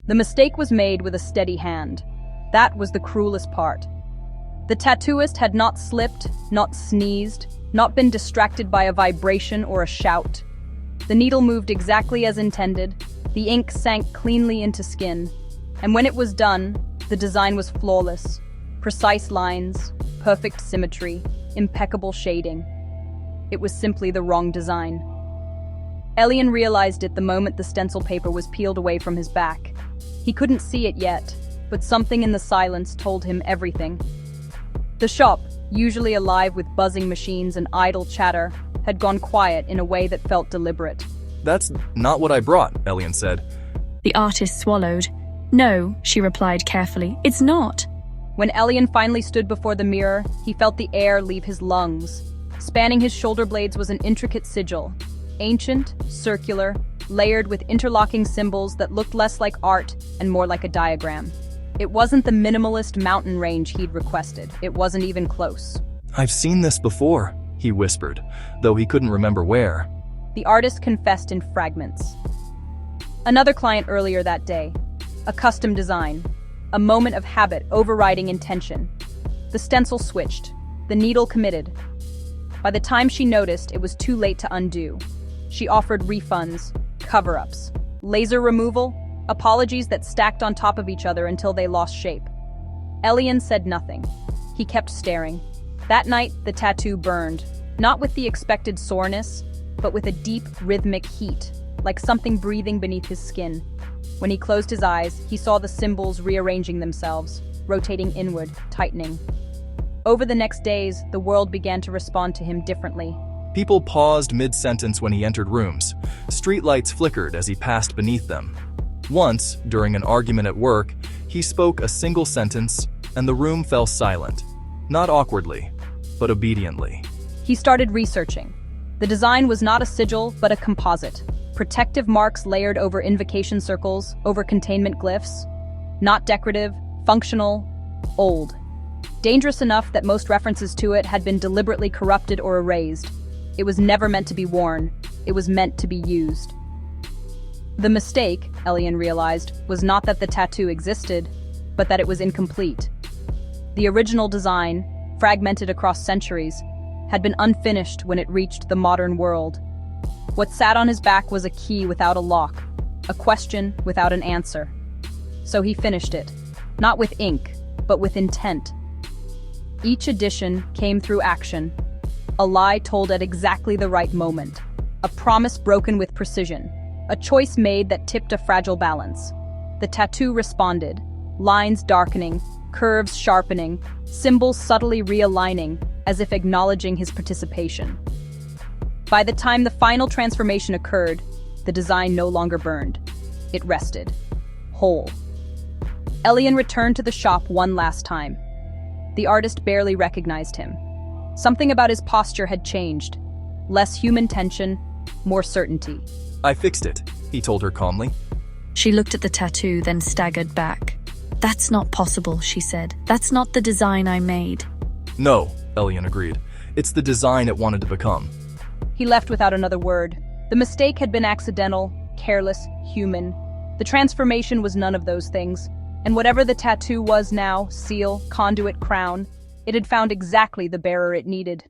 The mistake was made with a steady hand. That was the cruelest part. The tattooist had not slipped, not sneezed, not been distracted by a vibration or a shout. The needle moved exactly as intended, the ink sank cleanly into skin, and when it was done, the design was flawless. Precise lines, perfect symmetry, impeccable shading. It was simply the wrong design. Elian realized it the moment the stencil paper was peeled away from his back. He couldn't see it yet, but something in the silence told him everything. The shop, usually alive with buzzing machines and idle chatter, had gone quiet in a way that felt deliberate. "That's not what I brought," Elian said. The artist swallowed. "No," she replied carefully, "it's not." When Elian finally stood before the mirror, he felt the air leave his lungs. Spanning his shoulder blades was an intricate sigil. Ancient, circular, layered with interlocking symbols that looked less like art and more like a diagram. It wasn't the minimalist mountain range he'd requested. It wasn't even close. "I've seen this before," he whispered, though he couldn't remember where. The artist confessed in fragments. Another client earlier that day. A custom design. A moment of habit overriding intention. The stencil switched. The needle committed. By the time she noticed, it was too late to undo. She offered refunds, cover-ups, laser removal, apologies that stacked on top of each other until they lost shape. Elian said nothing. He kept staring. That night, the tattoo burned, not with the expected soreness, but with a deep, rhythmic heat, like something breathing beneath his skin. When he closed his eyes, he saw the symbols rearranging themselves, rotating inward, tightening. Over the next days, the world began to respond to him differently. People paused mid-sentence when he entered rooms. Streetlights flickered as he passed beneath them. Once, during an argument at work, he spoke a single sentence, and the room fell silent. Not awkwardly, but obediently. He started researching. The design was not a sigil, but a composite. Protective marks layered over invocation circles, over containment glyphs. Not decorative, functional, old. Dangerous enough that most references to it had been deliberately corrupted or erased. It was never meant to be worn. It was meant to be used. The mistake, Elian realized, was not that the tattoo existed, but that it was incomplete. The original design, fragmented across centuries, had been unfinished when it reached the modern world. What sat on his back was a key without a lock, a question without an answer. So he finished it, not with ink, but with intent. Each edition came through action, a lie told at exactly the right moment, a promise broken with precision, a choice made that tipped a fragile balance. The tattoo responded, lines darkening, curves sharpening, symbols subtly realigning, as if acknowledging his participation. By the time the final transformation occurred, the design no longer burned. It rested, whole. Elian returned to the shop one last time. The artist barely recognized him. Something about his posture had changed. Less human tension, more certainty. "I fixed it," he told her calmly. She looked at the tattoo, then staggered back. "That's not possible," she said. "That's not the design I made." "No," Elian agreed. "It's the design it wanted to become." He left without another word. The mistake had been accidental, careless, human. The transformation was none of those things. And whatever the tattoo was now, seal, conduit, crown, it had found exactly the bearer it needed.